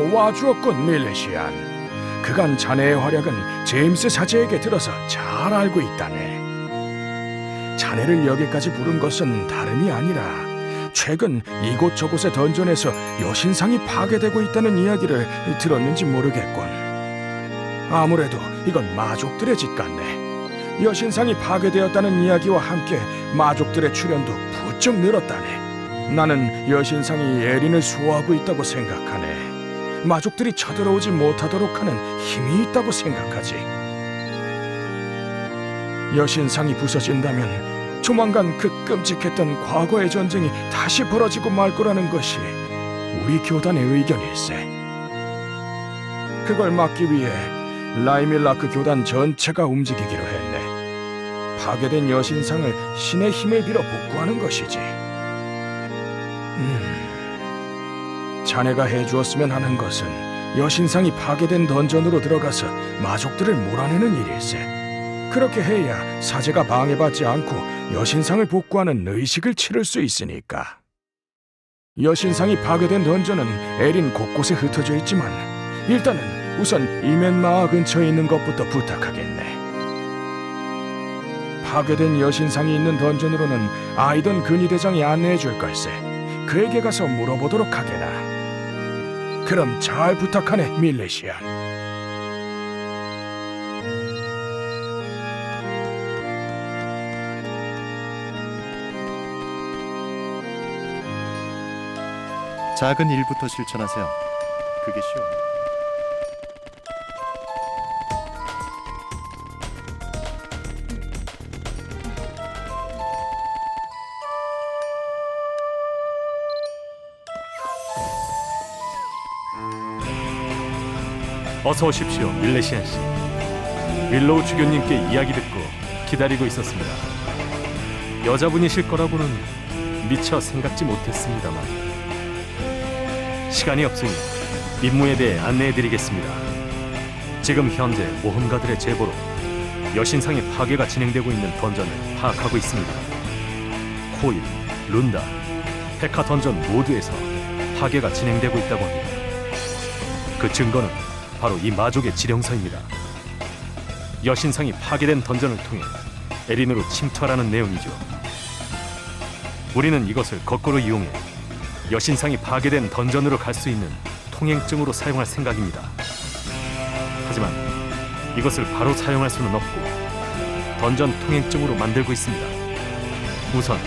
또 와주었군, 밀레시안. 그간 자네의 활약은 제임스 사제에게 들어서 잘 알고 있다네. 자네를 여기까지 부른 것은 다름이 아니라 최근 이곳저곳의 던전에서 여신상이 파괴되고 있다는 이야기를 들었는지 모르겠군. 아무래도 이건 마족들의 짓 같네. 여신상이 파괴되었다는 이야기와 함께 마족들의 출현도 부쩍 늘었다네. 나는 여신상이 에린을 수호하고 있다고 생각하네. 마족들이 쳐들어오지 못하도록 하는 힘이 있다고 생각하지. 여신상이 부서진다면 조만간 그 끔찍했던 과거의 전쟁이 다시 벌어지고 말 거라는 것이 우리 교단의 의견일세. 그걸 막기 위해 라이밀라크 교단 전체가 움직이기로 했네. 파괴된 여신상을 신의 힘을 빌어 복구하는 것이지. 자네가 해주었으면 하는 것은 여신상이 파괴된 던전으로 들어가서 마족들을 몰아내는 일일세. 그렇게 해야 사제가 방해받지 않고 여신상을 복구하는 의식을 치를 수 있으니까. 여신상이 파괴된 던전은 에린 곳곳에 흩어져 있지만 일단은 우선 이멘마을 근처에 있는 것부터 부탁하겠네. 파괴된 여신상이 있는 던전으로는 아이던 근위대장이 안내해 줄 걸세. 그에게 가서 물어보도록 하게나. 그럼 잘 부탁하네, 밀레시안. 작은 일부터 실천하세요. 그게 쉬워. 어서 오십시오, 밀레시안 씨. 윌로우 주교님께 이야기 듣고 기다리고 있었습니다. 여자분이실 거라고는 미처 생각지 못했습니다만 시간이 없으니 임무에 대해 안내해드리겠습니다. 지금 현재 모험가들의 제보로 여신상의 파괴가 진행되고 있는 던전을 파악하고 있습니다. 코일, 룬다, 페카 던전 모두에서 파괴가 진행되고 있다고 합니다. 그 증거는 바로 이 마족의 지령서입니다. 여신상이 파괴된 던전을 통해 에린으로 침투하라는 내용이죠. 우리는 이것을 거꾸로 이용해 여신상이 파괴된 던전으로 갈 수 있는 통행증으로 사용할 생각입니다. 하지만 이것을 바로 사용할 수는 없고 던전 통행증으로 만들고 있습니다. 우선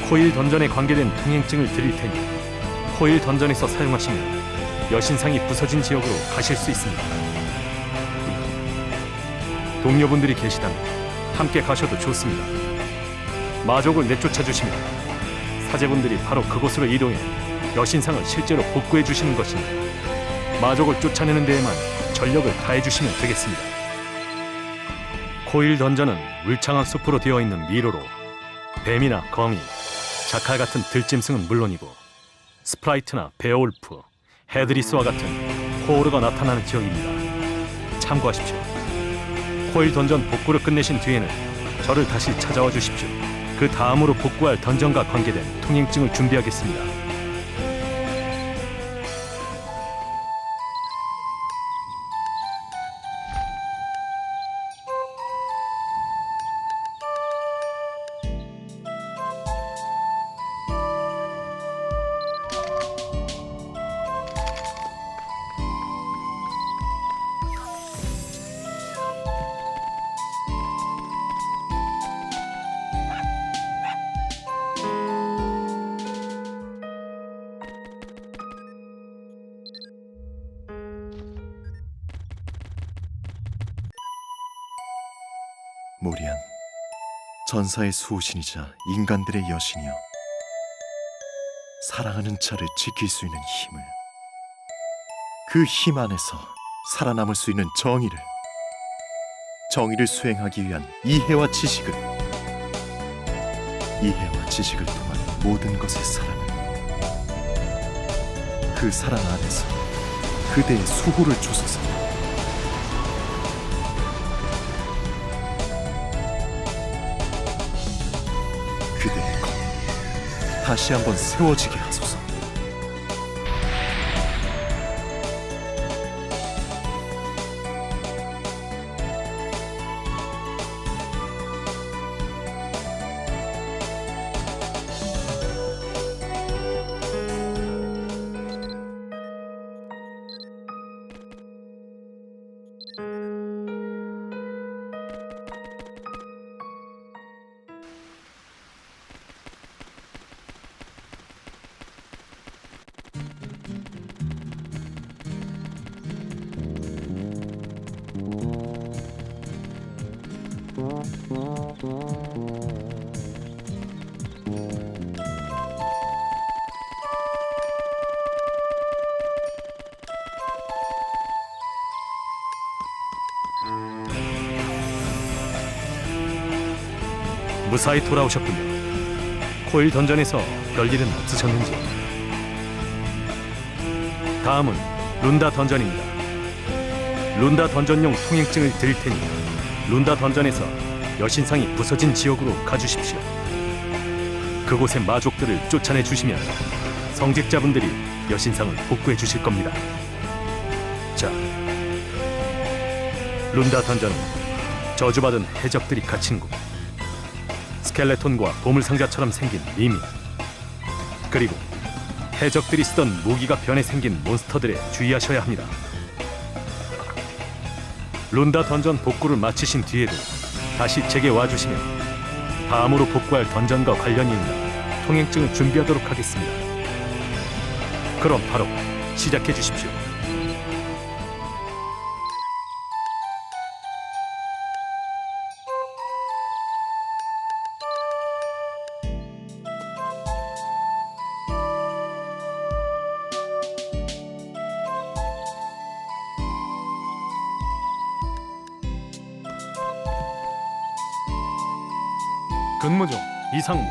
코일 던전에 관계된 통행증을 드릴 테니 코일 던전에서 사용하시면 여신상이 부서진 지역으로 가실 수 있습니다. 동료분들이 계시다면 함께 가셔도 좋습니다. 마족을 내쫓아 주시면 사제분들이 바로 그곳으로 이동해 여신상을 실제로 복구해 주시는 것이니 마족을 쫓아내는 데에만 전력을 다해 주시면 되겠습니다. 코일 던전은 울창한 숲으로 되어 있는 미로로 뱀이나 거미, 자칼 같은 들짐승은 물론이고 스프라이트나 베어울프, 헤드리스와 같은 포르가 나타나는 지역입니다. 참고하십시오. 코일 던전 복구를 끝내신 뒤에는 저를 다시 찾아와 주십시오. 그 다음으로 복구할 던전과 관계된 통행증을 준비하겠습니다. 모리안, 전사의 수호신이자 인간들의 여신이여, 사랑하는 자를 지킬 수 있는 힘을, 그 힘 안에서 살아남을 수 있는 정의를 수행하기 위한 이해와 지식을, 이해와 지식을 통한 모든 것의 사랑을, 그 사랑 안에서 그대의 수호를 주소서. 그대의 검 다시 한번 세워지게 하소서. 무사히 돌아오셨군요. 코일 던전에서 별일은 없으셨는지. 다음은 룬다 던전입니다. 룬다 던전용 통행증을 드릴 테니 룬다 던전에서 여신상이 부서진 지역으로 가주십시오. 그곳의 마족들을 쫓아내 주시면 성직자분들이 여신상을 복구해 주실 겁니다. 자, 룬다 던전은 저주받은 해적들이 갇힌 곳. 스켈레톤과 보물상자처럼 생긴 미미, 그리고 해적들이 쓰던 무기가 변해 생긴 몬스터들에 주의하셔야 합니다. 룬다 던전 복구를 마치신 뒤에도 다시 제게 와주시면 다음으로 복구할 던전과 관련이 있는 통행증을 준비하도록 하겠습니다. 그럼 바로 시작해 주십시오. 근무 중 이상무.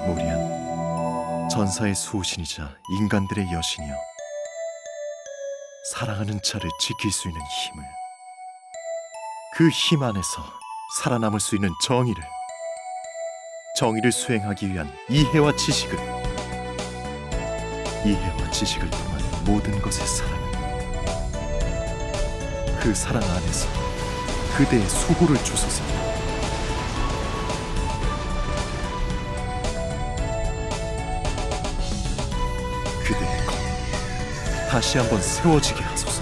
모리안, 전사의 수호신이자 인간들의 여신이여, 사랑하는 자를 지킬 수 있는 힘을, 그 힘 안에서 살아남을 수 있는 정의를 수행하기 위한 이해와 지식을, 이해와 지식을 통한 모든 것의 사랑을, 그 사랑 안에서 그대의 수고를 주소서. 그대의 검 다시 한번 세워지게 하소서.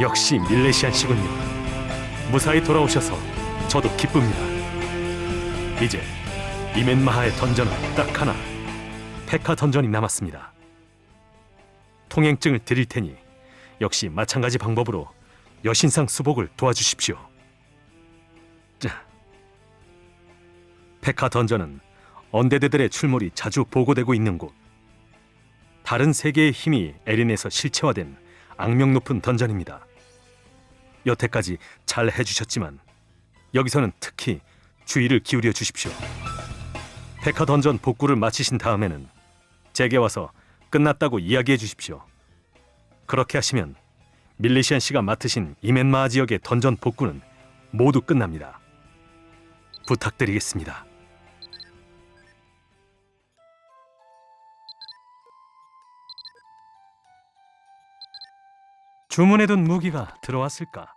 역시 밀레시안 씨군요. 무사히 돌아오셔서 저도 기쁩니다. 이제 이멘마하의 던전은 딱 하나, 페카 던전이 남았습니다. 통행증을 드릴 테니 역시 마찬가지 방법으로 여신상 수복을 도와주십시오. 자, 페카 던전은 언데드들의 출몰이 자주 보고되고 있는 곳, 다른 세계의 힘이 에린에서 실체화된 악명 높은 던전입니다. 여태까지 잘 해주셨지만 여기서는 특히 주의를 기울여 주십시오. 페카 던전 복구를 마치신 다음에는 제게 와서 끝났다고 이야기해 주십시오. 그렇게 하시면 밀레시안 씨가 맡으신 이멘마하 지역의 던전 복구는 모두 끝납니다. 부탁드리겠습니다. 주문해둔 무기가 들어왔을까?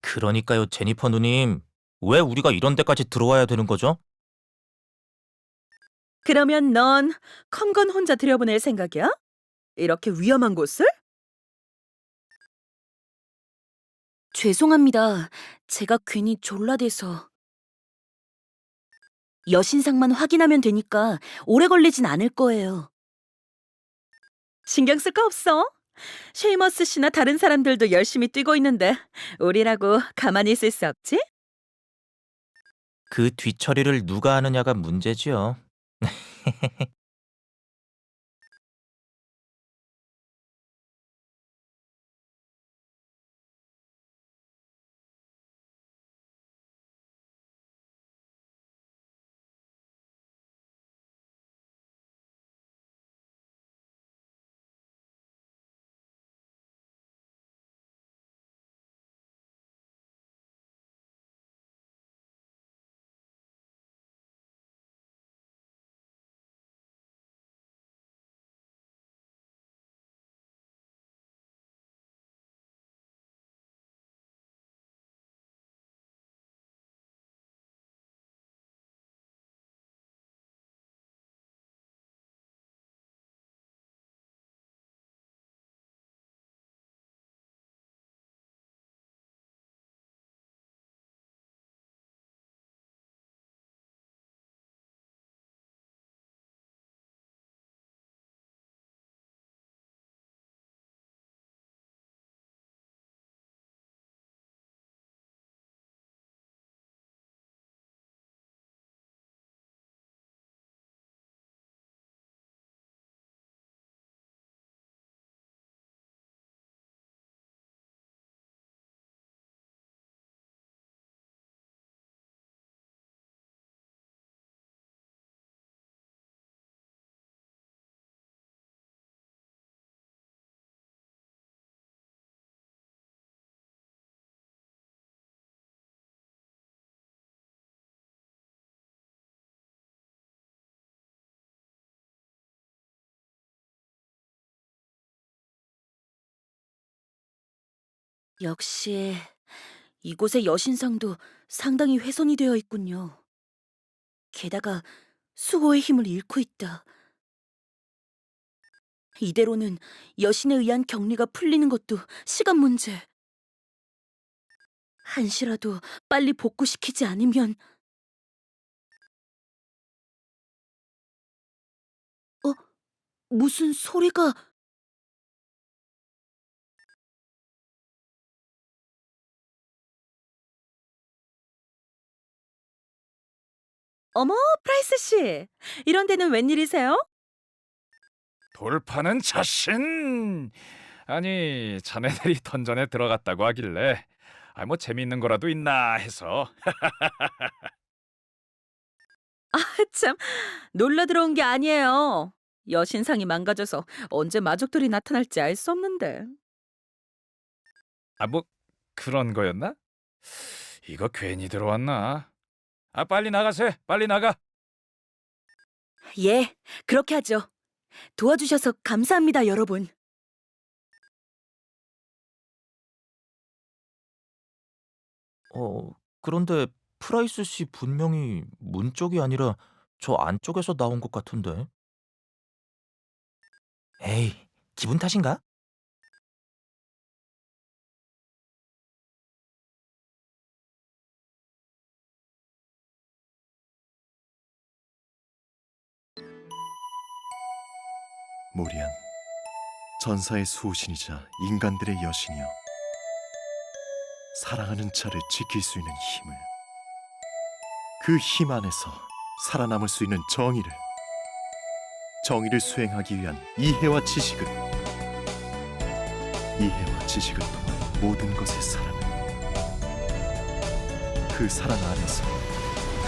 그러니까요, 제니퍼 누님. 왜 우리가 이런 데까지 들어와야 되는 거죠? 그러면 넌 컴건 혼자 들여보낼 생각이야? 이렇게 위험한 곳을? 죄송합니다. 제가 괜히 졸라대서. 여신상만 확인하면 되니까 오래 걸리진 않을 거예요. 신경 쓸 거 없어. 쉐이머스 씨나 다른 사람들도 열심히 뛰고 있는데 우리라고 가만히 있을 수 없지? 그 뒤처리를 누가 하느냐가 문제지요. 역시 이곳의 여신상도 상당히 훼손이 되어 있군요. 게다가 수호의 힘을 잃고 있다. 이대로는 여신에 의한 격리가 풀리는 것도 시간 문제. 한시라도 빨리 복구시키지 않으면... 어? 무슨 소리가... 어머, 프라이스 씨. 이런 데는 웬일이세요? 돌파는 자신. 아니, 자네들이 던전에 들어갔다고 하길래 뭐 재미있는 거라도 있나 해서. 참, 놀러 들어온 게 아니에요. 여신상이 망가져서 언제 마족들이 나타날지 알 수 없는데. 뭐 그런 거였나? 이거 괜히 들어왔나? 빨리 나가세. 빨리 나가. 예, 그렇게 하죠. 도와주셔서 감사합니다, 여러분. 그런데 프라이스 씨 분명히 문 쪽이 아니라 저 안쪽에서 나온 것 같은데. 에이, 기분 탓인가? 모리안, 전사의 수호신이자 인간들의 여신이여, 사랑하는 자를 지킬 수 있는 힘을, 그 힘 안에서 살아남을 수 있는 정의를 수행하기 위한 이해와 지식을, 이해와 지식을 통한 모든 것의 사랑을, 그 사랑 안에서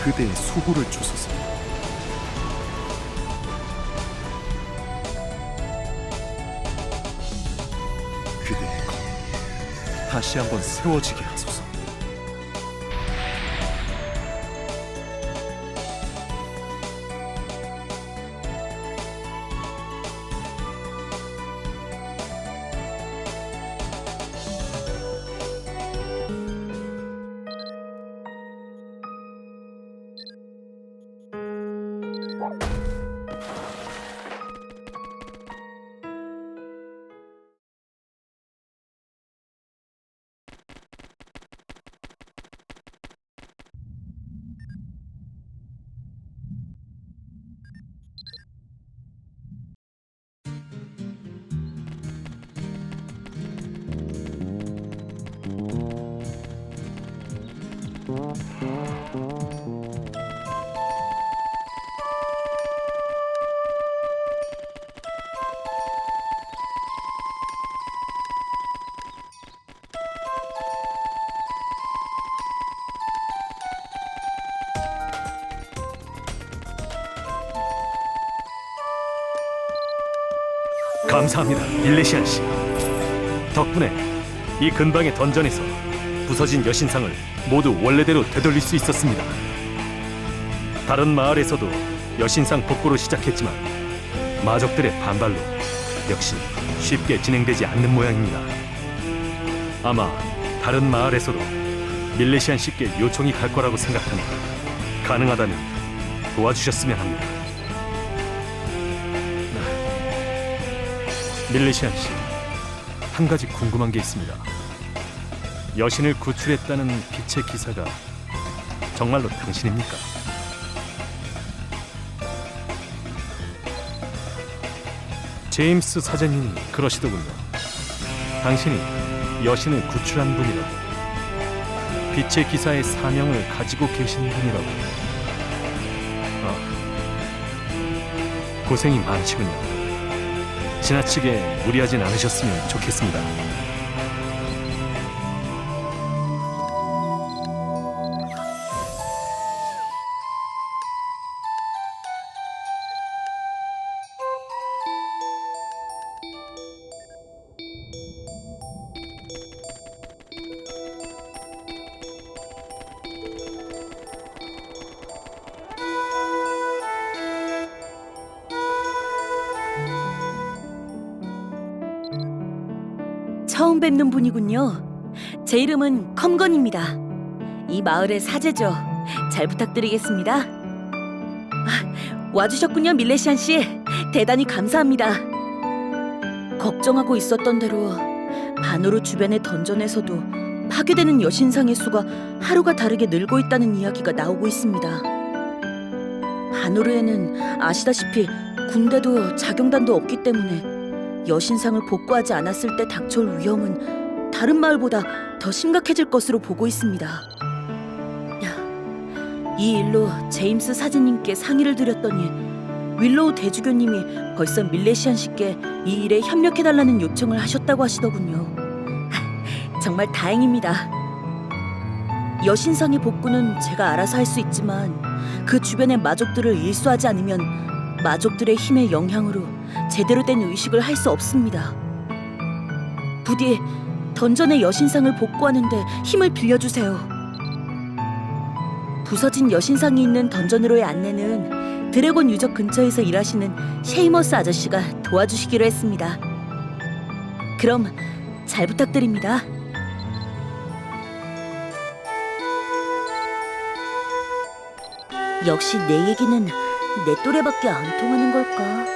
그대의 수호를 주소서. 그대의 검 다시 한번 세워지게 하소서. 감사합니다, 밀레시안 씨. 덕분에 이 근방의 던전에서 부서진 여신상을 모두 원래대로 되돌릴 수 있었습니다. 다른 마을에서도 여신상 복구로 시작했지만 마족들의 반발로 역시 쉽게 진행되지 않는 모양입니다. 아마 다른 마을에서도 밀레시안 씨께 요청이 갈 거라고 생각하니 가능하다면 도와주셨으면 합니다. 밀레시안 씨, 한 가지 궁금한 게 있습니다. 여신을 구출했다는 빛의 기사가 정말로 당신입니까? 제임스 사제님이 그러시더군요. 당신이 여신을 구출한 분이라고, 빛의 기사의 사명을 가지고 계신 분이라고. 고생이 많으시군요. 지나치게 무리하진 않으셨으면 좋겠습니다. 처음 뵙는 분이군요. 제 이름은 컴건입니다. 이 마을의 사제죠. 잘 부탁드리겠습니다. 와주셨군요, 밀레시안 씨. 대단히 감사합니다. 걱정하고 있었던 대로 바노르 주변의 던전에서도 파괴되는 여신상의 수가 하루가 다르게 늘고 있다는 이야기가 나오고 있습니다. 바노르에는 아시다시피 군대도 자경단도 없기 때문에 여신상을 복구하지 않았을 때 닥쳐올 위험은 다른 마을보다 더 심각해질 것으로 보고 있습니다. 이 일로 제임스 사제님께 상의를 드렸더니 윌로우 대주교님이 벌써 밀레시안 씨께 이 일에 협력해달라는 요청을 하셨다고 하시더군요. 정말 다행입니다. 여신상의 복구는 제가 알아서 할 수 있지만 그 주변의 마족들을 일수하지 않으면 마족들의 힘의 영향으로 제대로 된 의식을 할 수 없습니다. 부디 던전의 여신상을 복구하는데 힘을 빌려주세요. 부서진 여신상이 있는 던전으로의 안내는 드래곤 유적 근처에서 일하시는 셰이머스 아저씨가 도와주시기로 했습니다. 그럼 잘 부탁드립니다. 역시 내 얘기는 내 또래밖에 안 통하는 걸까?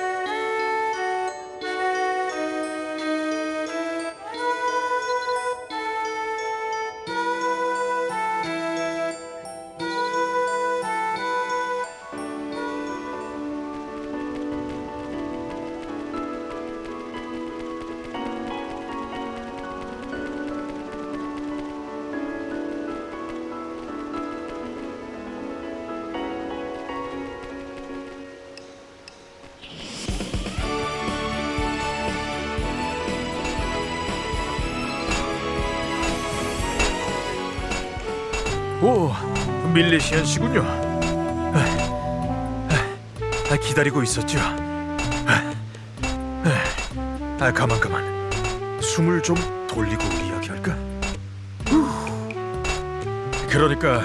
오, 밀레시안 씨군요. 기다리고 있었죠. 가만. 숨을 좀 돌리고 이야기할까? 그러니까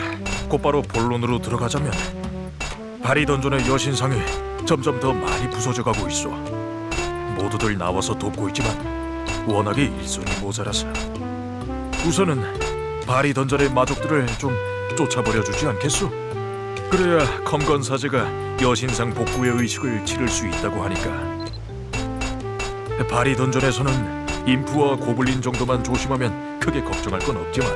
곧바로 본론으로 들어가자면 바리 던전의 여신상이 점점 더 많이 부서져가고 있어. 모두들 나와서 돕고 있지만 워낙에 일손이 모자라서 우선은 바리 던전의 마족들을 좀 쫓아버려 주지 않겠소? 그래야 컴건 사제가 여신상 복구의 의식을 치를 수 있다고 하니까. 바리 던전에서는 인프와 고블린 정도만 조심하면 크게 걱정할 건 없지만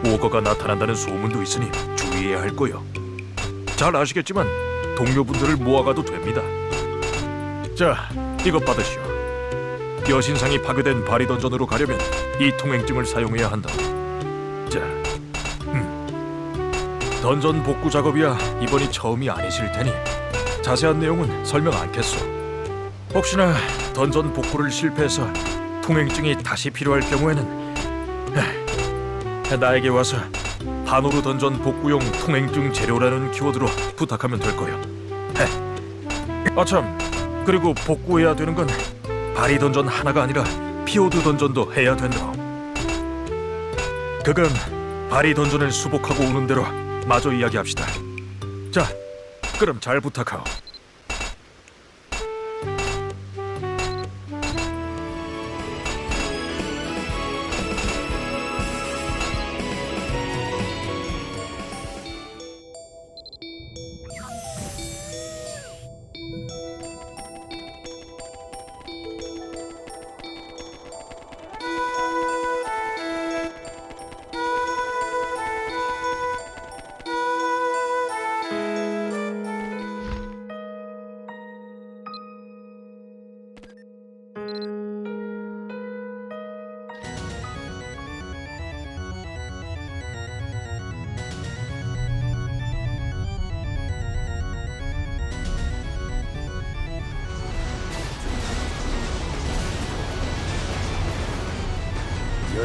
오거가 나타난다는 소문도 있으니 주의해야 할 거요. 잘 아시겠지만 동료분들을 모아가도 됩니다. 자, 이것 받으시오. 여신상이 파괴된 바리 던전으로 가려면 이 통행증을 사용해야 한다. 자, 던전 복구 작업이야 이번이 처음이 아니실 테니 자세한 내용은 설명 않겠소. 혹시나 던전 복구를 실패해서 통행증이 다시 필요할 경우에는 나에게 와서 바노르 던전 복구용 통행증 재료라는 키워드로 부탁하면 될 거요. 아참, 그리고 복구해야 되는 건 바리 던전 하나가 아니라 피오드 던전도 해야 된다. 그건 바리 던전을 수복하고 오는 대로 마저 이야기합시다. 자, 그럼 잘 부탁하오.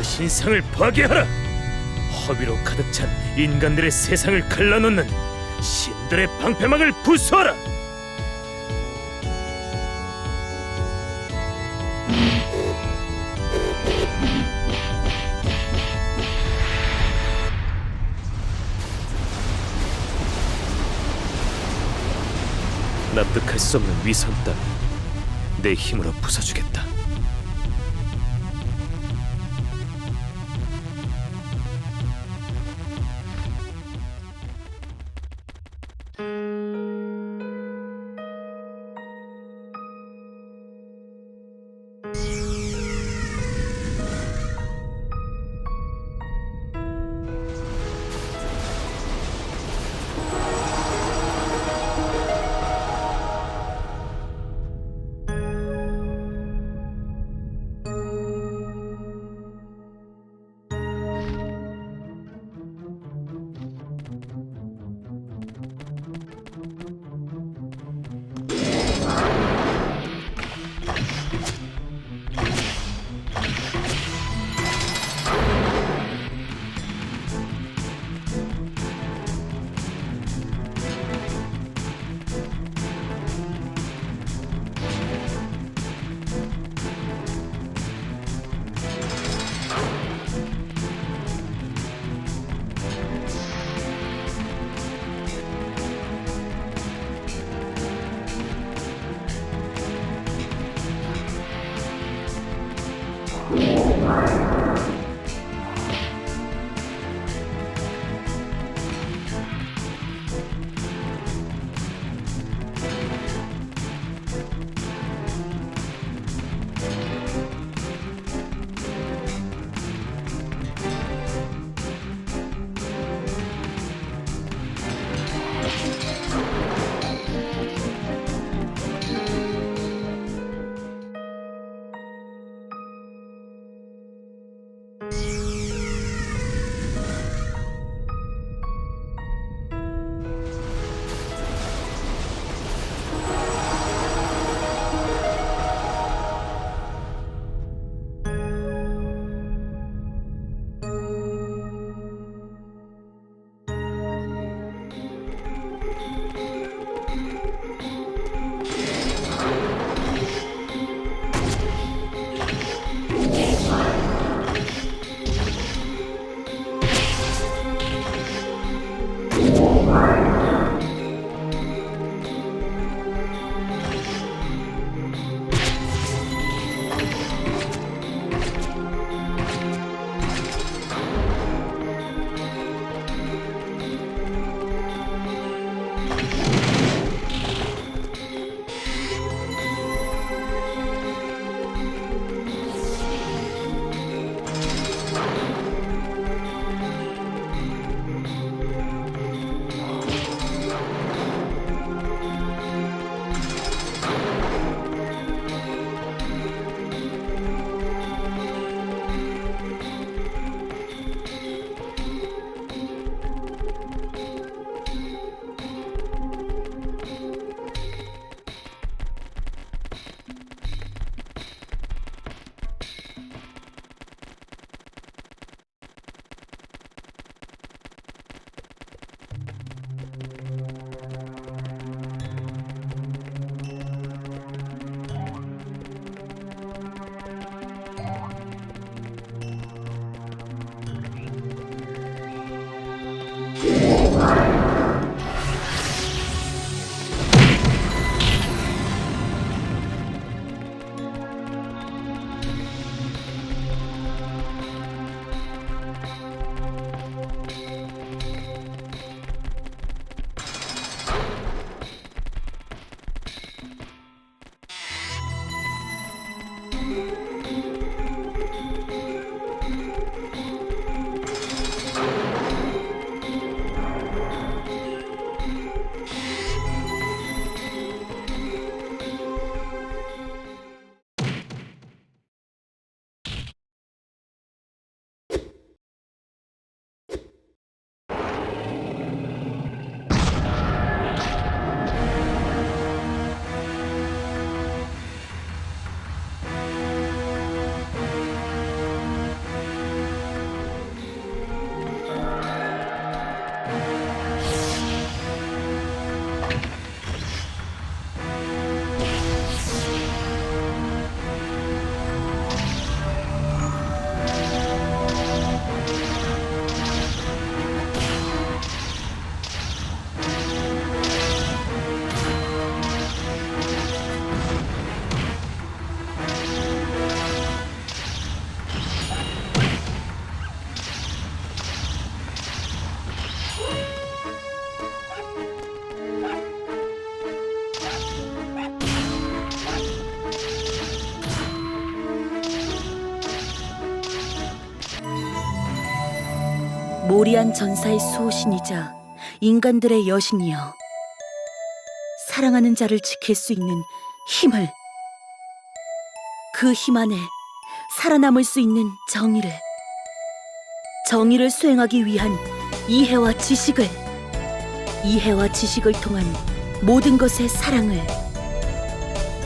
여신상을 파괴하라! 허비로 가득 찬 인간들의 세상을 갈라놓는 신들의 방패막을 부수하라! 납득할 수 없는 위선 따위 내 힘으로 부숴주겠다. 모리안 전사의 수호신이자 인간들의 여신이여, 사랑하는 자를 지킬 수 있는 힘을, 그 힘 안에 살아남을 수 있는 정의를 수행하기 위한 이해와 지식을, 이해와 지식을 통한 모든 것의 사랑을,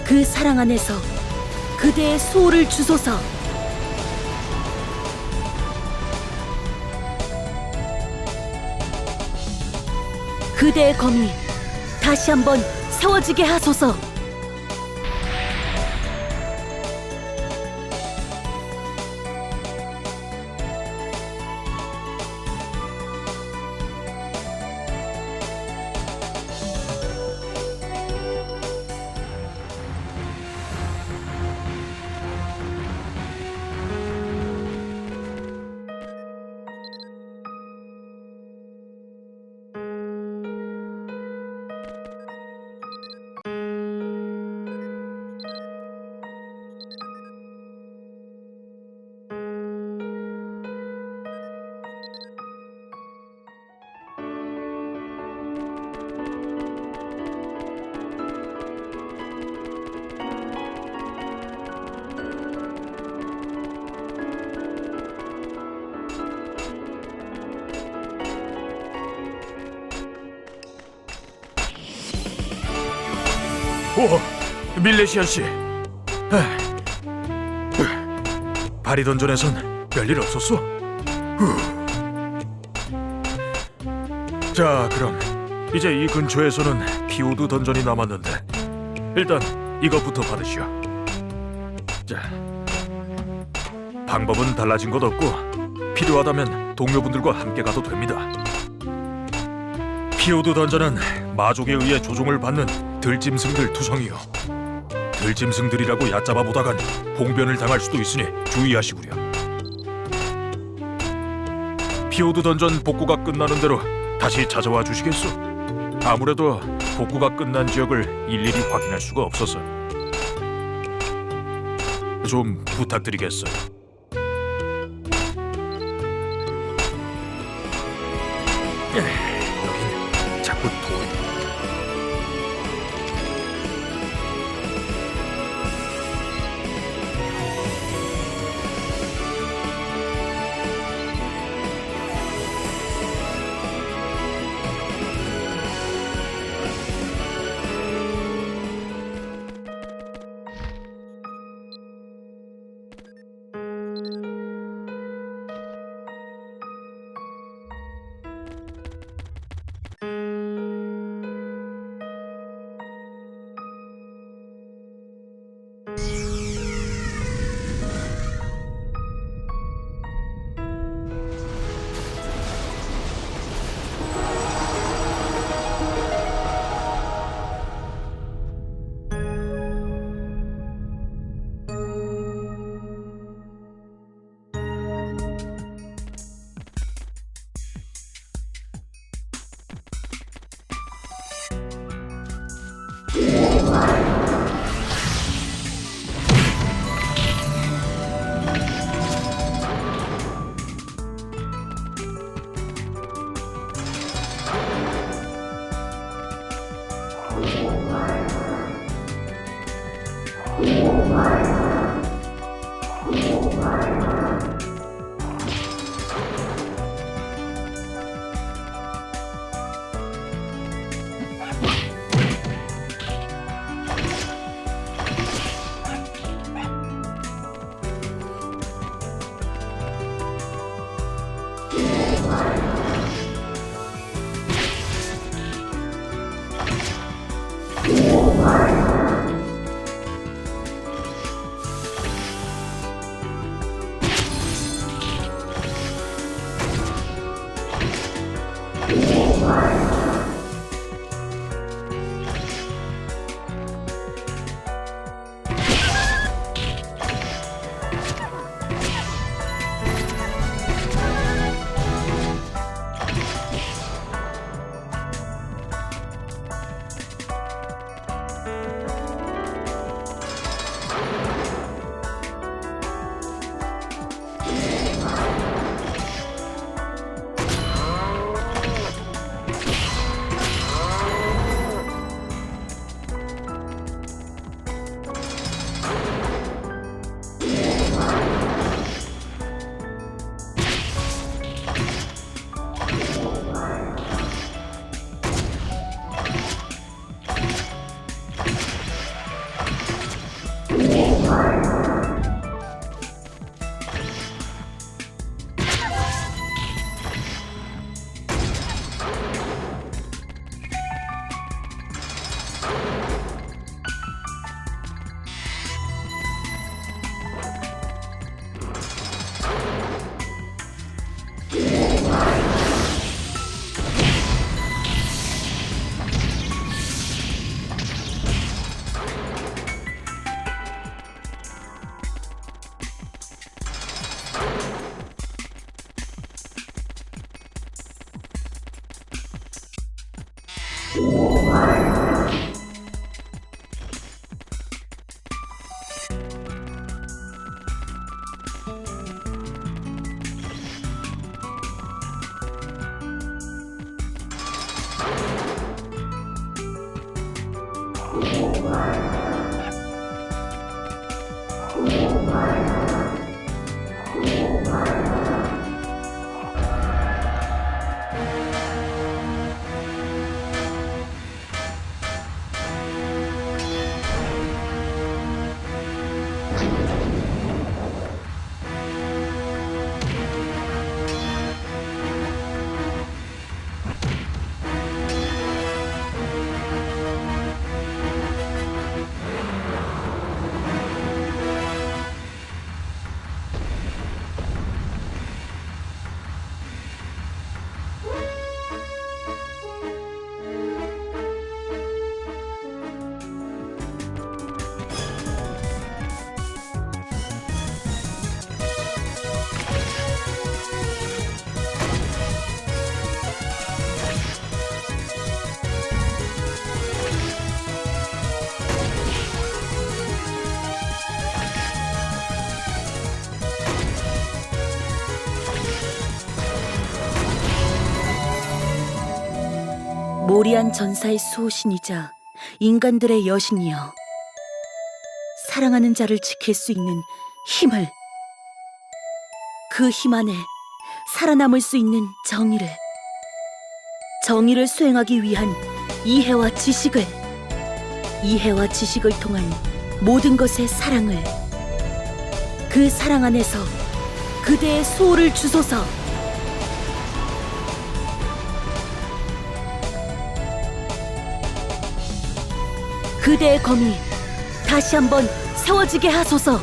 그 사랑 안에서 그대의 수호를 주소서. 그대의 검이 다시 한번 세워지게 하소서. 오, 밀레시안 씨. 바리 던전에선 별일 없었어? 자, 그럼 이제 이 근처에서는 피오드 던전이 남았는데 일단 이것부터 받으시오. 자, 방법은 달라진 것 없고 필요하다면 동료분들과 함께 가도 됩니다. 피오드 던전은 마족에 의해 조종을 받는 들짐승들 투성이요. 들짐승들이라고 얕잡아 보다간 봉변을 당할 수도 있으니 주의하시구려. 피오드 던전 복구가 끝나는 대로 다시 찾아와 주시겠소? 아무래도 복구가 끝난 지역을 일일이 확인할 수가 없어서 좀 부탁드리겠어요. 여긴 자꾸 돌. 모리안 전사의 수호신이자 인간들의 여신이여, 사랑하는 자를 지킬 수 있는 힘을, 그 힘 안에 살아남을 수 있는 정의를 수행하기 위한 이해와 지식을, 이해와 지식을 통한 모든 것의 사랑을, 그 사랑 안에서 그대의 수호를 주소서. 그대의 검이 다시 한번 세워지게 하소서.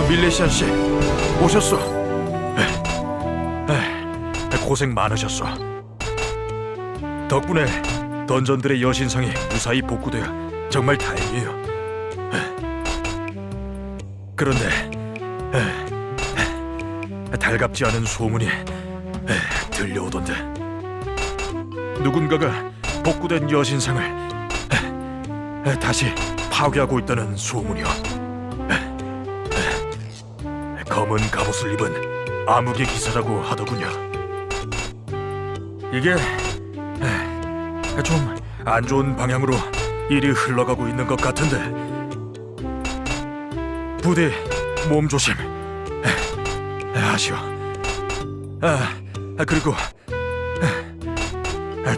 밀레시안 씨, 오셨어. 고생 많으셨어. 덕분에 던전들의 여신상이 무사히 복구되어 정말 다행이에요. 그런데 달갑지 않은 소문이 들려오던데, 누군가가 복구된 여신상을 다시 파괴하고 있다는 소문이요. 검은 갑옷을 입은 암흑의 기사라고 하더군요. 이게 좀 안 좋은 방향으로 일이 흘러가고 있는 것 같은데, 부디 몸조심 하시오. 그리고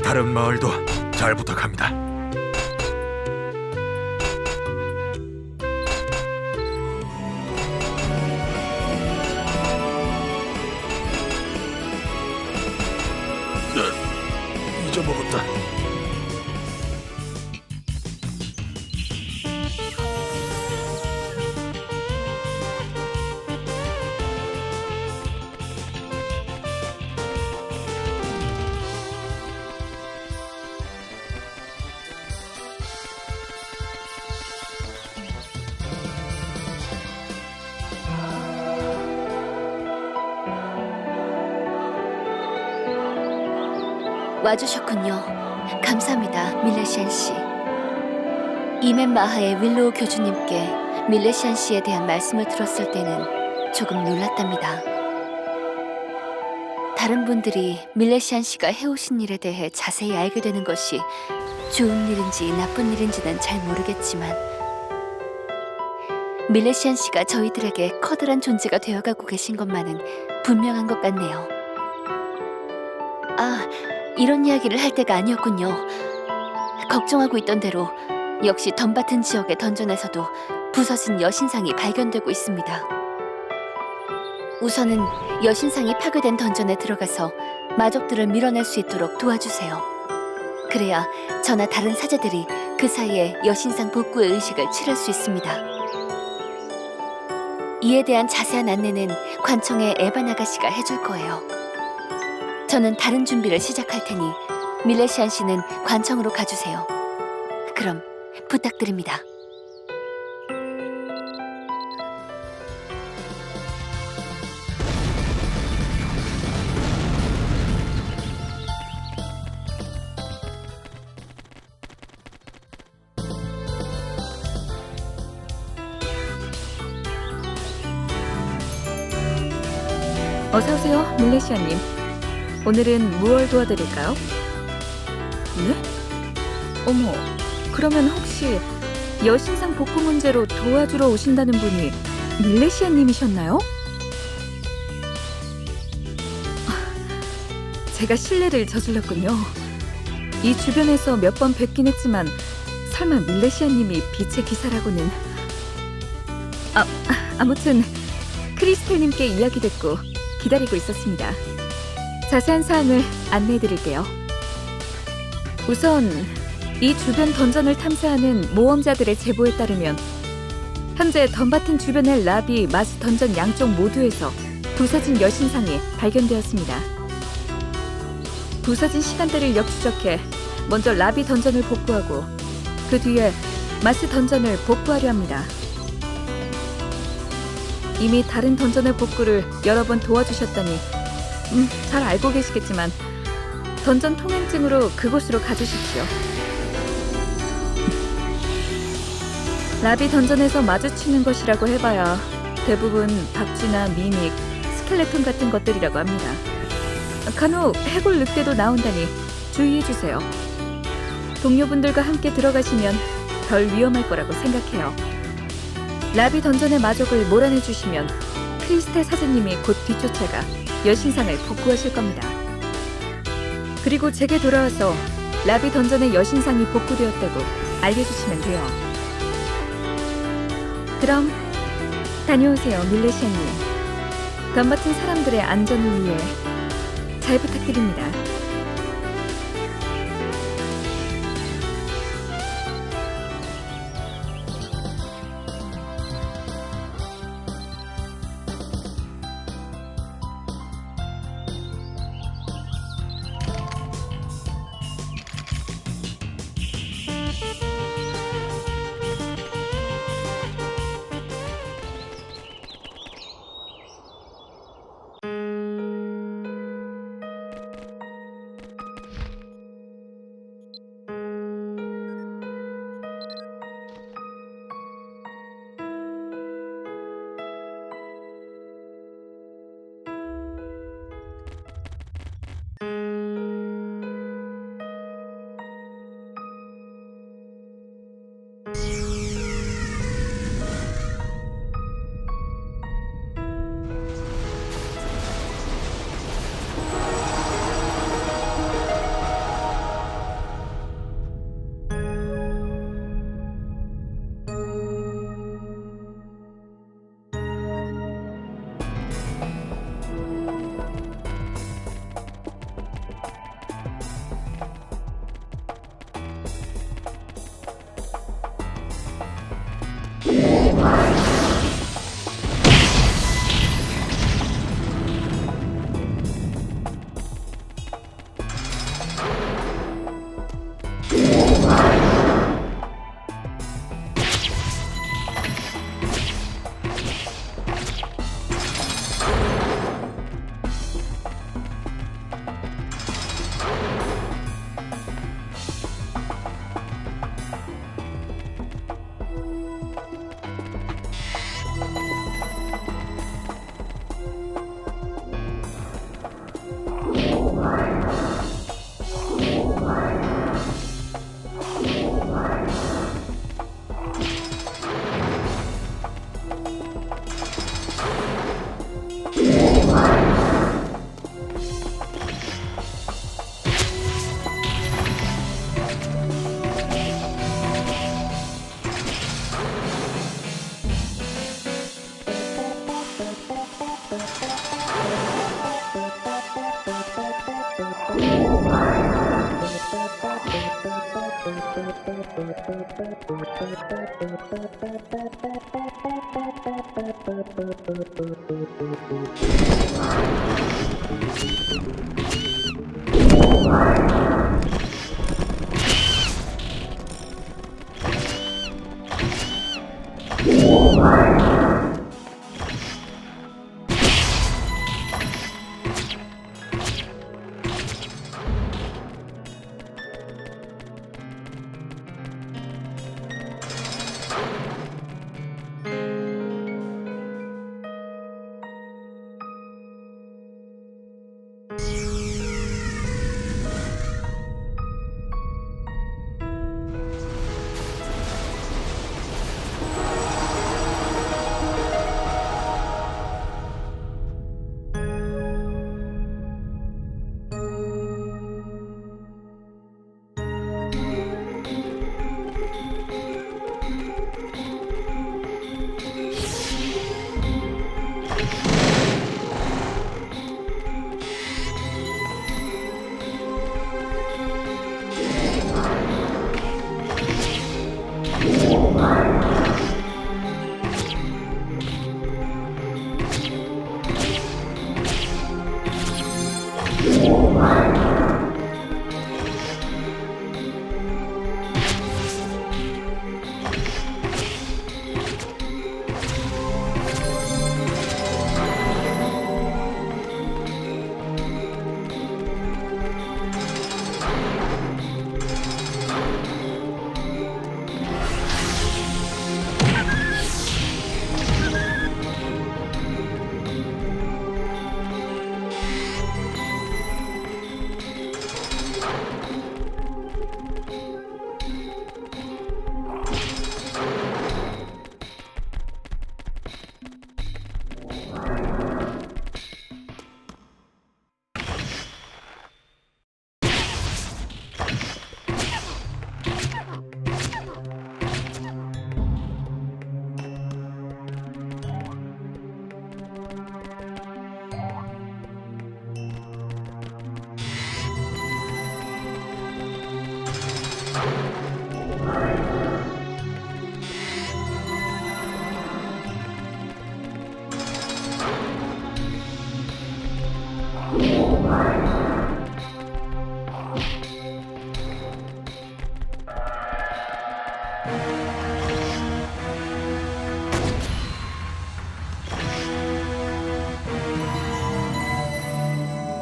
다른 마을도 잘 부탁합니다. 잊어먹었다. 와주셨군요. 감사합니다, 밀레시안 씨. 이멘 마하의 윌로우 교주님께 밀레시안 씨에 대한 말씀을 들었을 때는 조금 놀랐답니다. 다른 분들이 밀레시안 씨가 해오신 일에 대해 자세히 알게 되는 것이 좋은 일인지 나쁜 일인지는 잘 모르겠지만, 밀레시안 씨가 저희들에게 커다란 존재가 되어가고 계신 것만은 분명한 것 같네요. 이런 이야기를 할 때가 아니었군요. 걱정하고 있던 대로 역시 덤바튼 지역의 던전에서도 부서진 여신상이 발견되고 있습니다. 우선은 여신상이 파괴된 던전에 들어가서 마족들을 밀어낼 수 있도록 도와주세요. 그래야 저나 다른 사제들이 그 사이에 여신상 복구의 의식을 치를 수 있습니다. 이에 대한 자세한 안내는 관청의 에반 아가씨가 해줄 거예요. 저는 다른 준비를 시작할 테니 밀레시안 씨는 관청으로 가주세요. 그럼 부탁드립니다. 어서오세요, 밀레시아님. 오늘은 무얼 도와드릴까요? 네? 어머, 그러면 혹시 여신상 복구 문제로 도와주러 오신다는 분이 밀레시아님이셨나요? 제가 실례를 저질렀군요. 이 주변에서 몇 번 뵙긴 했지만 설마 밀레시아님이 빛의 기사라고는... 아무튼 크리스텔님께 이야기 듣고 기다리고 있었습니다. 자세한 사항을 안내해드릴게요. 우선 이 주변 던전을 탐사하는 모험자들의 제보에 따르면 현재 덤바튼 주변의 라비, 마스 던전 양쪽 모두에서 부서진 여신상이 발견되었습니다. 부서진 시간대를 역추적해 먼저 라비 던전을 복구하고 그 뒤에 마스 던전을 복구하려 합니다. 이미 다른 던전의 복구를 여러 번 도와주셨다니 잘 알고 계시겠지만 던전 통행증으로 그곳으로 가주십시오. 라비 던전에서 마주치는 것이라고 해봐야 대부분 박쥐나 미믹, 스켈레톤 같은 것들이라고 합니다. 간혹 해골 늑대도 나온다니 주의해주세요. 동료분들과 함께 들어가시면 덜 위험할 거라고 생각해요. 라비 던전의 마족을 몰아내주시면 크리스텔 사제님이 곧 뒤쫓아가 여신상을 복구하실 겁니다. 그리고 제게 돌아와서 라비 던전의 여신상이 복구되었다고 알려주시면 돼요. 그럼 다녀오세요, 밀레시아님. 덤바튼 사람들의 안전을 위해 잘 부탁드립니다.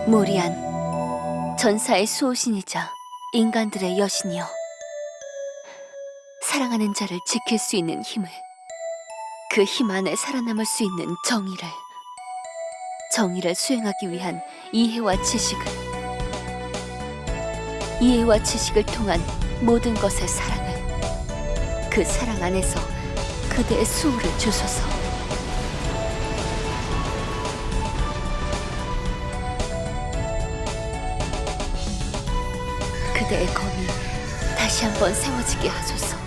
모리안, 전사의 수호신이자 인간들의 여신이여. 사랑하는 자를 지킬 수 있는 힘을, 그 힘 안에 살아남을 수 있는 정의를 수행하기 위한 이해와 지식을, 이해와 지식을 통한 모든 것의 사랑을, 그 사랑 안에서 그대의 수호를 주소서. 그대의 검이 다시 한번 세워지게 하소서.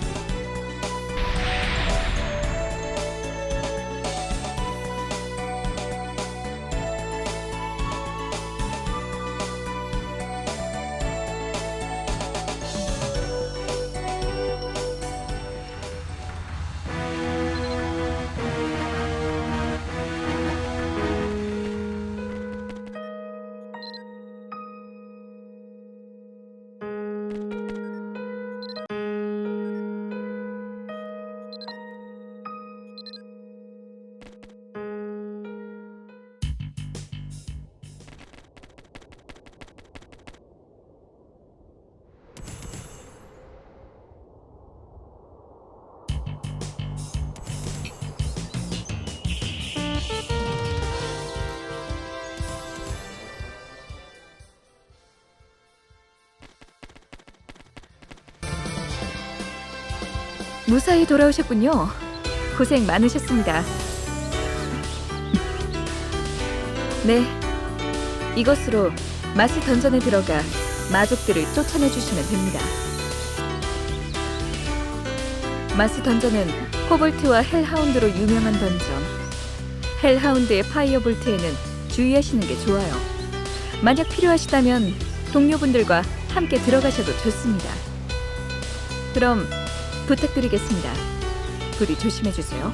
무사히 돌아오셨군요. 고생 많으셨습니다. 네, 이것으로 마스 던전에 들어가 마족들을 쫓아내 주시면 됩니다. 마스 던전은 코볼트와 헬하운드로 유명한 던전. 헬하운드의 파이어볼트에는 주의하시는 게 좋아요. 만약 필요하시다면 동료분들과 함께 들어가셔도 좋습니다. 그럼 부탁드리겠습니다. 부디 조심해 주세요.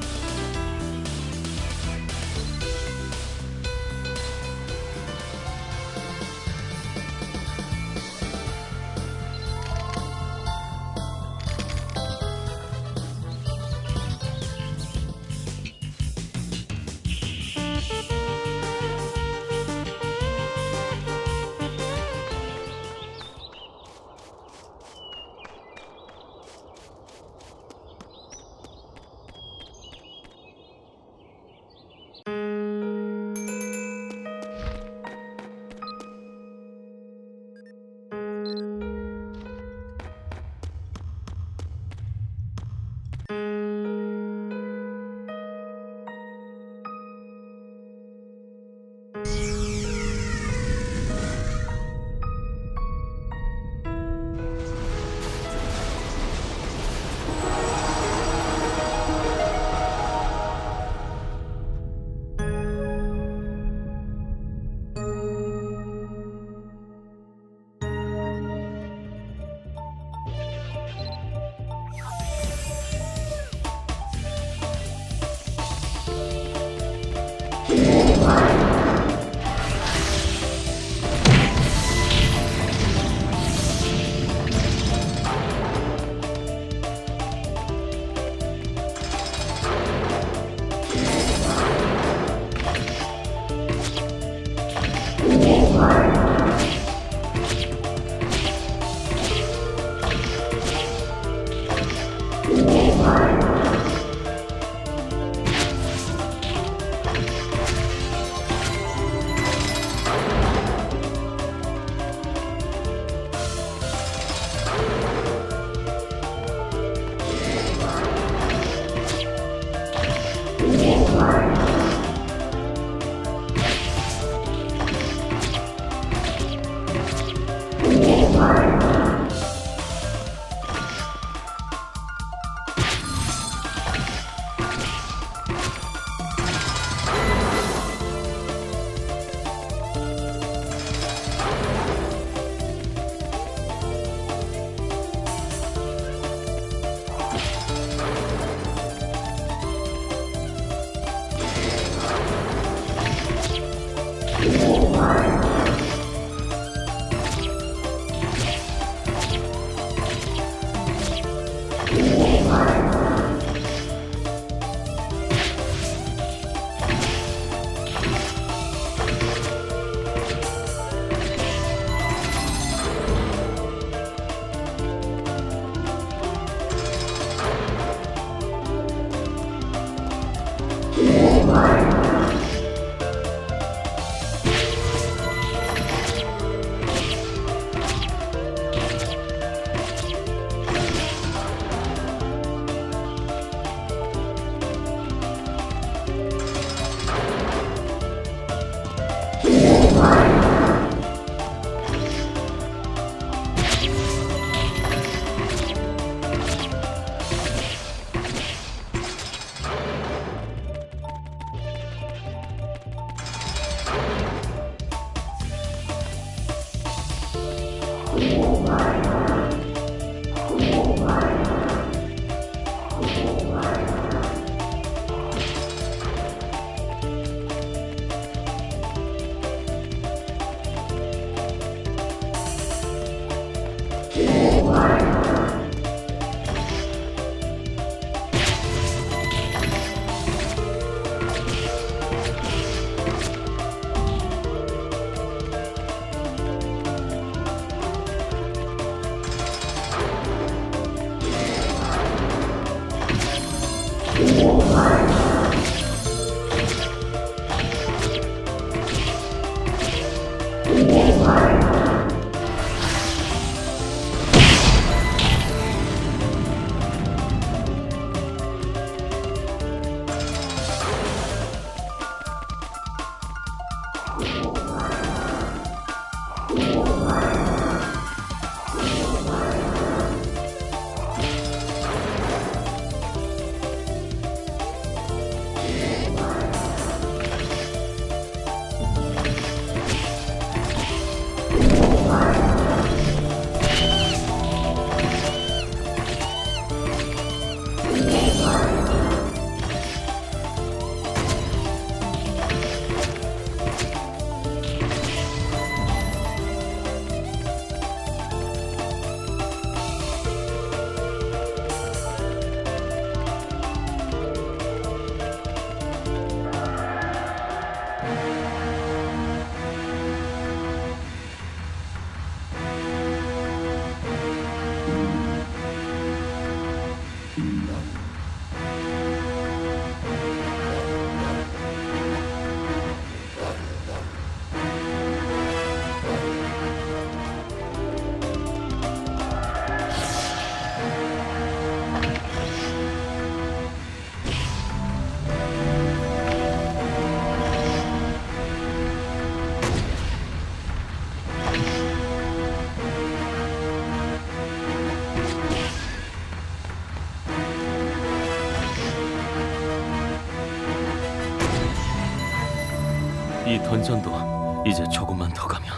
이 던전도 이제 조금만 더 가면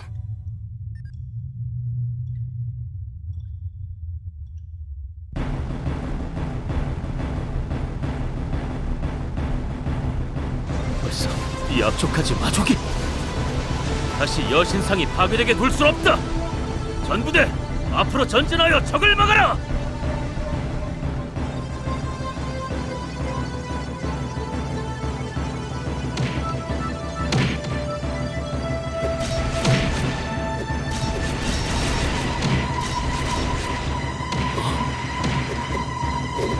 벌써 이 앞쪽까지 마족이 다시 여신상이 파괴되게 둘 수 없다. 전부대 앞으로 전진하여 적을 막아라.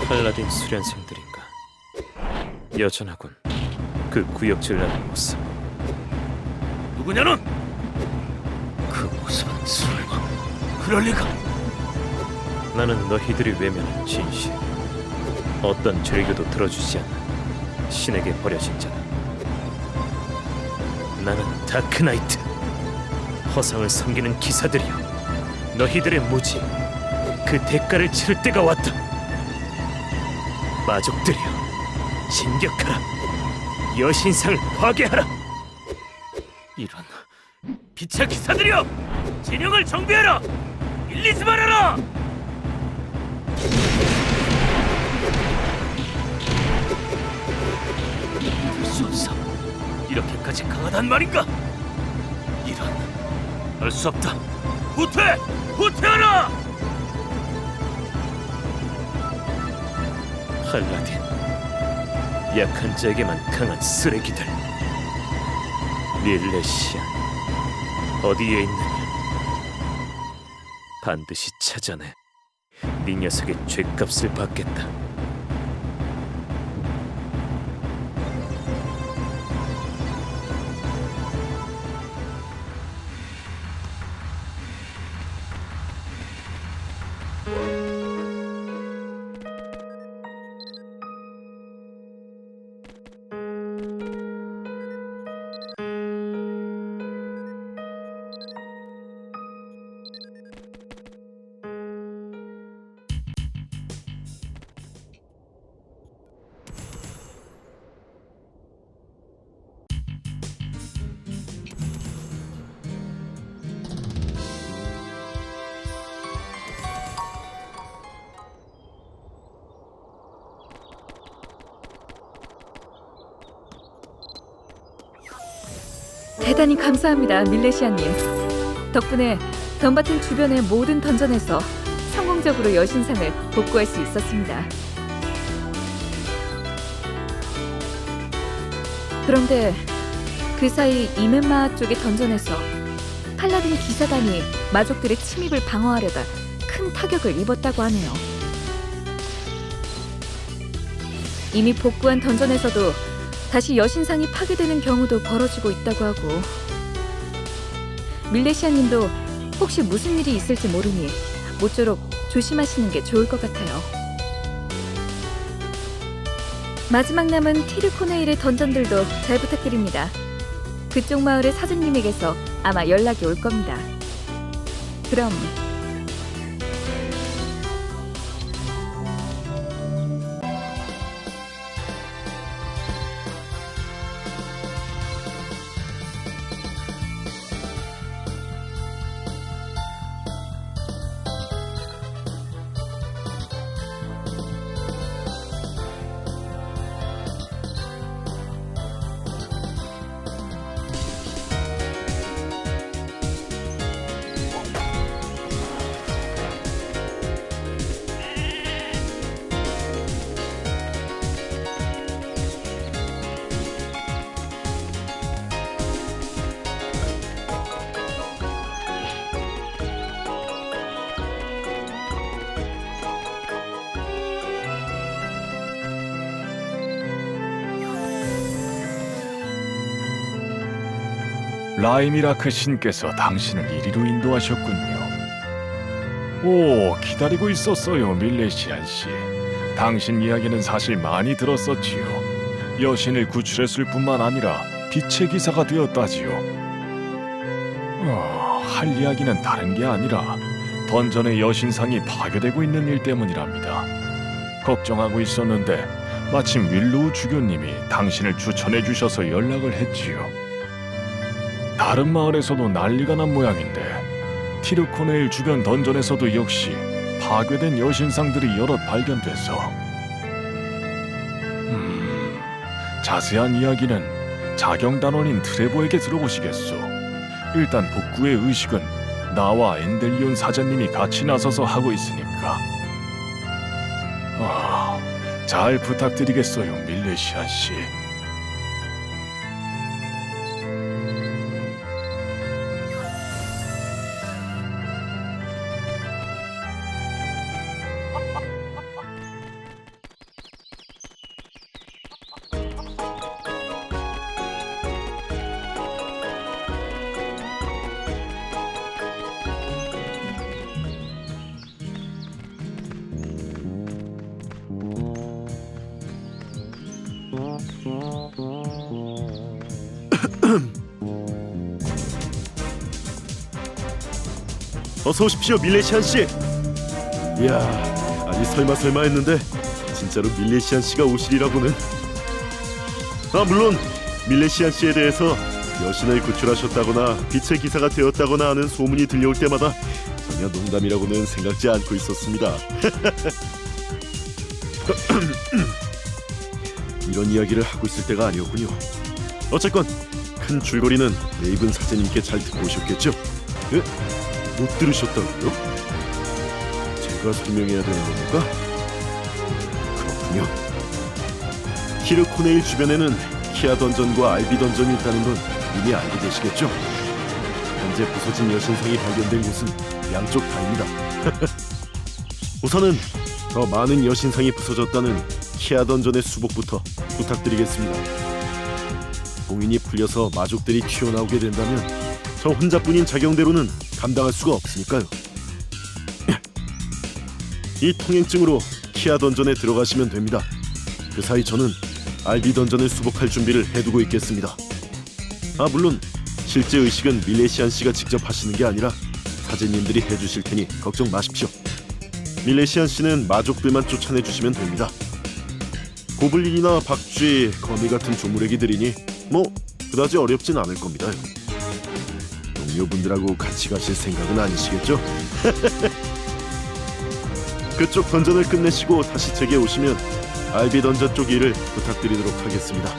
팔라딘 수련생들인가? 여전하군. 그 구역질라는 모습. 누구냐 넌? 그 모습은 설마 그럴 리가? 나는 너희들이 외면한 진실, 어떤 절규도 들어주지 않는 신에게 버려진 자다. 나는 다크나이트, 허상을 섬기는 기사들이여. 너희들의 무지, 그 대가를 치를 때가 왔다. 마족들이여, 진격하라. 여신상을 파괴하라. 이런 빛의 기사들이여, 진영을 정비하라. 밀리지 말아라. 될 수 없어. 이렇게까지 강하단 말인가? 이런, 할 수 없다. 후퇴! 후퇴하라! 팔라딘, 약한 자에게만 강한 쓰레기들. 밀레시안, 어디에 있느냐? 반드시 찾아내. 네 녀석의 죗값을 받겠다. 대단히 감사합니다, 밀레시아님. 덕분에 덤바튼 주변의 모든 던전에서 성공적으로 여신상을 복구할 수 있었습니다. 그런데 그 사이 이멘마 쪽의 던전에서 팔라딘 기사단이 마족들의 침입을 방어하려다 큰 타격을 입었다고 하네요. 이미 복구한 던전에서도 다시 여신상이 파괴되는 경우도 벌어지고 있다고 하고, 밀레시아님도 혹시 무슨 일이 있을지 모르니 모쪼록 조심하시는 게 좋을 것 같아요. 마지막 남은 티르코네일의 던전들도 잘 부탁드립니다. 그쪽 마을의 사장님에게서 아마 연락이 올 겁니다. 그럼 라이미라크 신께서 당신을 이리로 인도하셨군요. 오, 기다리고 있었어요, 밀레시안 씨. 당신 이야기는 사실 많이 들었었지요. 여신을 구출했을 뿐만 아니라 빛의 기사가 되었다지요. 할 이야기는 다른 게 아니라 던전의 여신상이 파괴되고 있는 일 때문이랍니다. 걱정하고 있었는데 마침 윌로우 주교님이 당신을 추천해 주셔서 연락을 했지요. 다른 마을에서도 난리가 난 모양인데 티르코네일 주변 던전에서도 역시 파괴된 여신상들이 여럿 발견돼서 자세한 이야기는 자경단원인 트레보에게 들어보시겠소. 일단 복구의 의식은 나와 엔델리온 사장님이 같이 나서서 하고 있으니까 잘 부탁드리겠어요, 밀레시안 씨. 어서 오십시오, 밀레시안 씨. 이야, 아니 설마 했는데 진짜로 밀레시안 씨가 오시리라고는. 물론 밀레시안 씨에 대해서 여신을 구출하셨다거나 빛의 기사가 되었다거나 하는 소문이 들려올 때마다 전혀 농담이라고는 생각지 않고 있었습니다. 이런 이야기를 하고 있을 때가 아니었군요. 어쨌건 큰 줄거리는 레이븐 사제님께 잘 듣고 오셨겠죠? 예? 못 들으셨다고요? 제가 설명해야 되는 겁니까? 그렇군요. 티르코네일 주변에는 키아 던전과 알비 던전이 있다는 건 이미 알고 계시겠죠? 현재 부서진 여신상이 발견된 곳은 양쪽 다입니다. 우선은 더 많은 여신상이 부서졌다는 키아 던전의 수복부터 부탁드리겠습니다. 봉인이 풀려서 마족들이 튀어나오게 된다면 저 혼자뿐인 자경대로는 감당할 수가 없으니까요. 이 통행증으로 키아 던전에 들어가시면 됩니다. 그 사이 저는 알비 던전을 수복할 준비를 해두고 있겠습니다. 물론 실제 의식은 밀레시안 씨가 직접 하시는 게 아니라 사제님들이 해주실 테니 걱정 마십시오. 밀레시안 씨는 마족들만 쫓아내주시면 됩니다. 고블린이나 박쥐, 거미 같은 조물애기들이니 뭐 그다지 어렵진 않을 겁니다. 동료분들하고 같이 가실 생각은 아니시겠죠? 그쪽 던전을 끝내시고 다시 제게 오시면 알비 던전 쪽 일을 부탁드리도록 하겠습니다.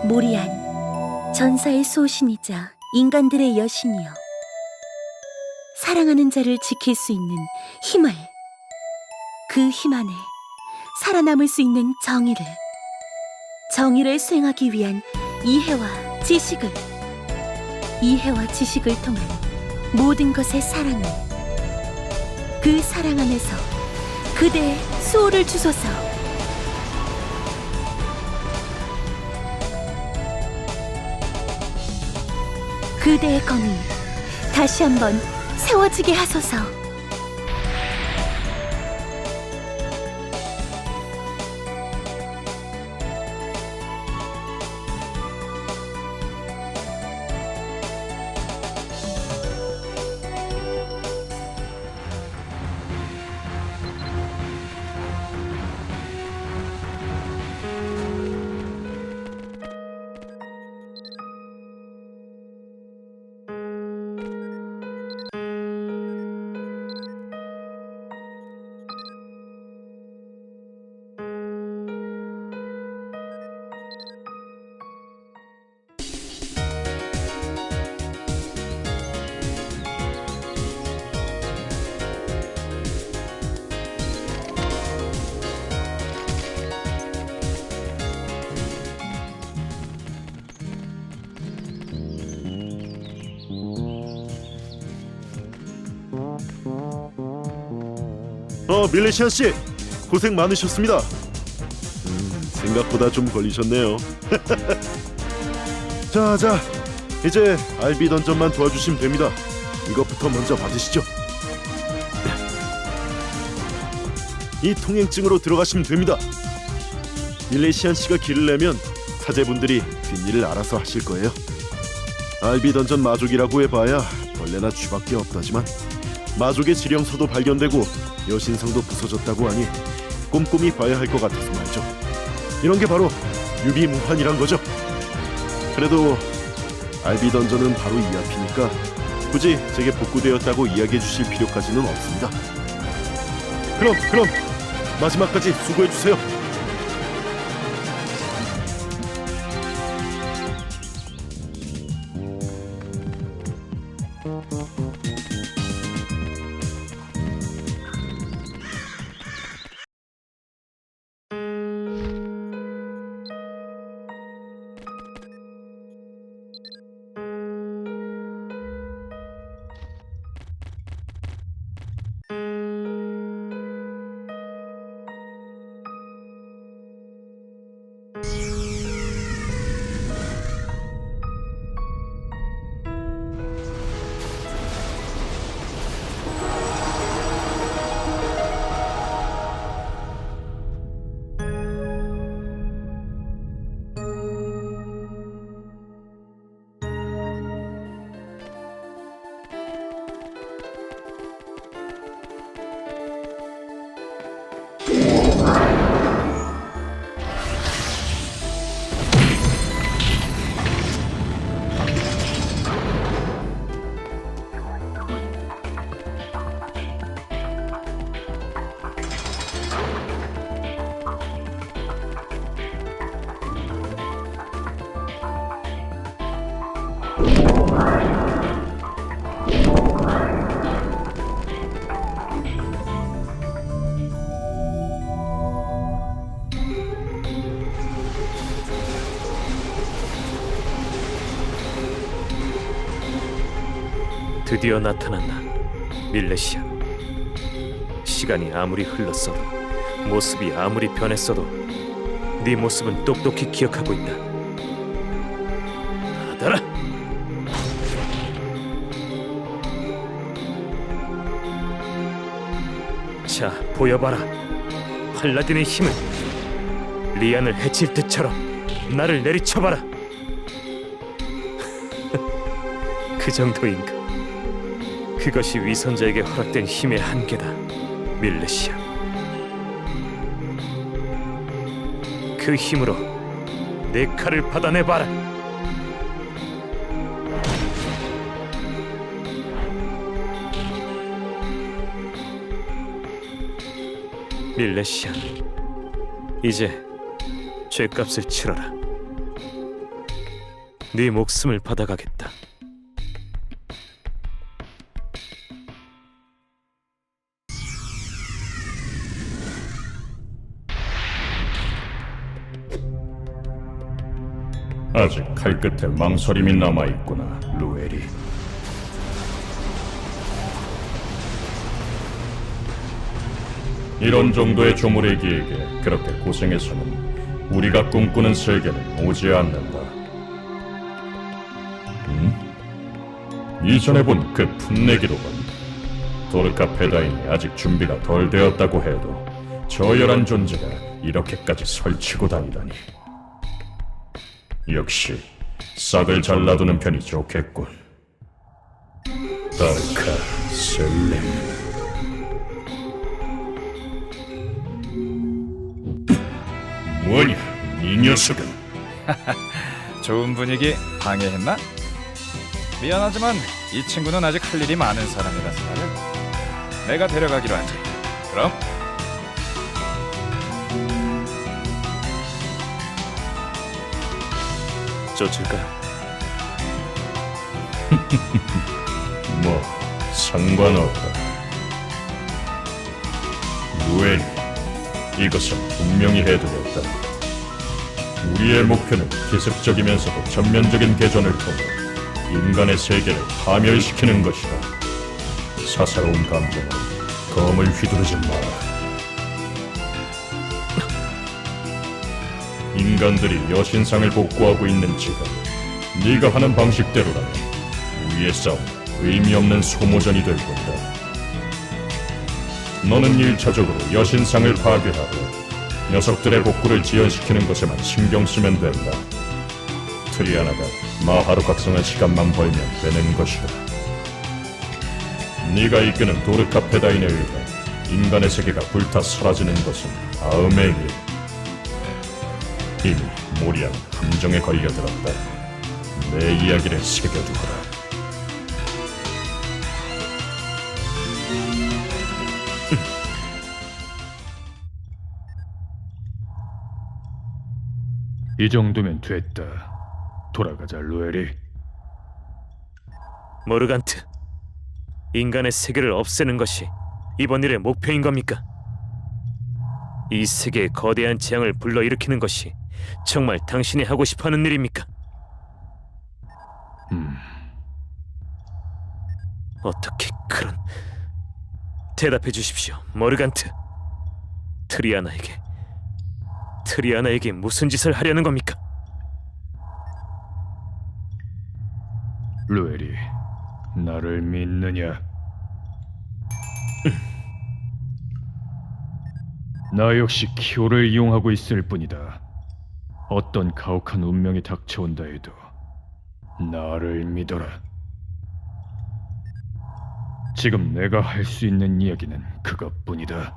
모리안, 전사의 소신이자 인간들의 여신이여. 사랑하는 자를 지킬 수 있는 힘을, 그 힘 안에 살아남을 수 있는 정의를 수행하기 위한 이해와 지식을 통한 모든 것의 사랑을, 그 사랑 안에서 그대의 수호를 주소서. 그대의 검이 다시 한번 세워지게 하소서. 밀레시안 씨, 고생 많으셨습니다. 생각보다 좀 걸리셨네요. 자, 이제 알비 던전만 도와주시면 됩니다. 이것부터 먼저 받으시죠. 이 통행증으로 들어가시면 됩니다. 밀레시안 씨가 길을 내면 사제분들이 뒷일을 알아서 하실 거예요. 알비 던전 마족이라고 해봐야 벌레나 쥐밖에 없다지만 마족의 지령서도 발견되고 여신상도 부서졌다고 하니 꼼꼼히 봐야 할 것 같아서 말이죠. 이런 게 바로 유비무환이란 거죠. 그래도 알비 던전은 바로 이 앞이니까 굳이 제게 복구되었다고 이야기해 주실 필요까지는 없습니다. 그럼 마지막까지 수고해 주세요. 드디어 나타났나, 밀레시안. 시간이 아무리 흘렀어도, 모습이 아무리 변했어도 네 모습은 똑똑히 기억하고 있다. 받아라! 자, 보여봐라. 팔라딘의 힘을. 리안을 해칠 때처럼 나를 내리쳐봐라. 그 정도인가? 그것이 위선자에게 허락된 힘의 한계다, 밀레시안. 그 힘으로 내 칼을 받아내봐라. 밀레시안, 이제 죄값을 치러라. 네 목숨을 받아가겠다. 아직 칼끝에 망설임이 남아있구나, 루엘이. 이런 정도의 조무래기에게 그렇게 고생해서는 우리가 꿈꾸는 세계는 오지 않는다. 이전에 본 그 풋내기로군. 도르카 페다인이 아직 준비가 덜 되었다고 해도 저열한 존재가 이렇게까지 설치고 다니다니. 역시 싹을 잘라두는 편이 좋겠군. 다르카 셀렘. 뭐냐, 이 녀석은? 좋은 분위기 방해했나? 미안하지만 이 친구는 아직 할 일이 많은 사람이라서 말이야. 내가 데려가기로 하지. 그럼? 쫓을까? 뭐 상관없다. 루엘, 이것은 분명히 해두겠다. 우리의 목표는 기습적이면서도 전면적인 개전을 통해 인간의 세계를 파멸시키는 것이다. 사사로운 감정으로 검을 휘두르지 마라. 인간들이 여신상을 복구하고 있는 지금 네가 하는 방식대로라면 우리의 싸움 의미 없는 소모전이 될 것이다. 너는 1차적으로 여신상을 파괴하고 녀석들의 복구를 지연시키는 것에만 신경 쓰면 된다. 트리아나가 마하로 각성한 시간만 벌면 되는 것이다. 네가 이끄는 도르카 페다인에 의해 인간의 세계가 불타 사라지는 것은 다음의 일. 이미 모리안 함정에 걸려들었다. 내 이야기를 새겨두거라. 이 정도면 됐다. 돌아가자, 루엘이. 모르간트, 인간의 세계를 없애는 것이 이번 일의 목표인 겁니까? 이 세계에 거대한 재앙을 불러일으키는 것이 정말 당신이 하고 싶어하는 일입니까? 어떻게 그런... 대답해 주십시오, 모르간트. 트리아나에게 무슨 짓을 하려는 겁니까? 루엘이 나를 믿느냐? 나 역시 키오를 이용하고 있을 뿐이다. 어떤 가혹한 운명이 닥쳐온다 해도 나를 믿어라. 지금 내가 할 수 있는 이야기는 그것뿐이다.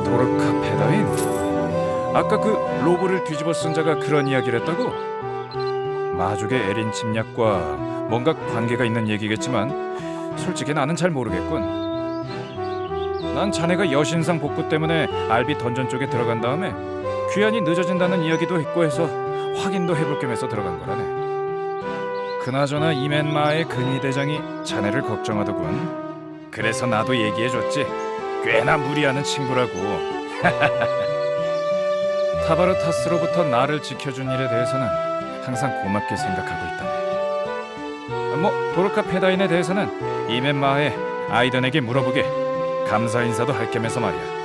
도르카 페다인? 아까 그 로브를 뒤집어 쓴 자가 그런 이야기를 했다고? 마족의 에린 침략과 뭔가 관계가 있는 얘기겠지만 솔직히 나는 잘 모르겠군. 난 자네가 여신상 복구 때문에 알비 던전 쪽에 들어간 다음에 귀환이 늦어진다는 이야기도 했고 해서 확인도 해볼 겸 해서 들어간 거라네. 그나저나 이멘마의 근위 대장이 자네를 걱정하더군. 그래서 나도 얘기해줬지. 꽤나 무리하는 친구라고. 타바르타스로부터 나를 지켜준 일에 대해서는 항상 고맙게 생각하고 있다네. 뭐 도르카 페다인에 대해서는 이멘마의 아이던에게 물어보게 감사 인사도 할 겸해서 말이야.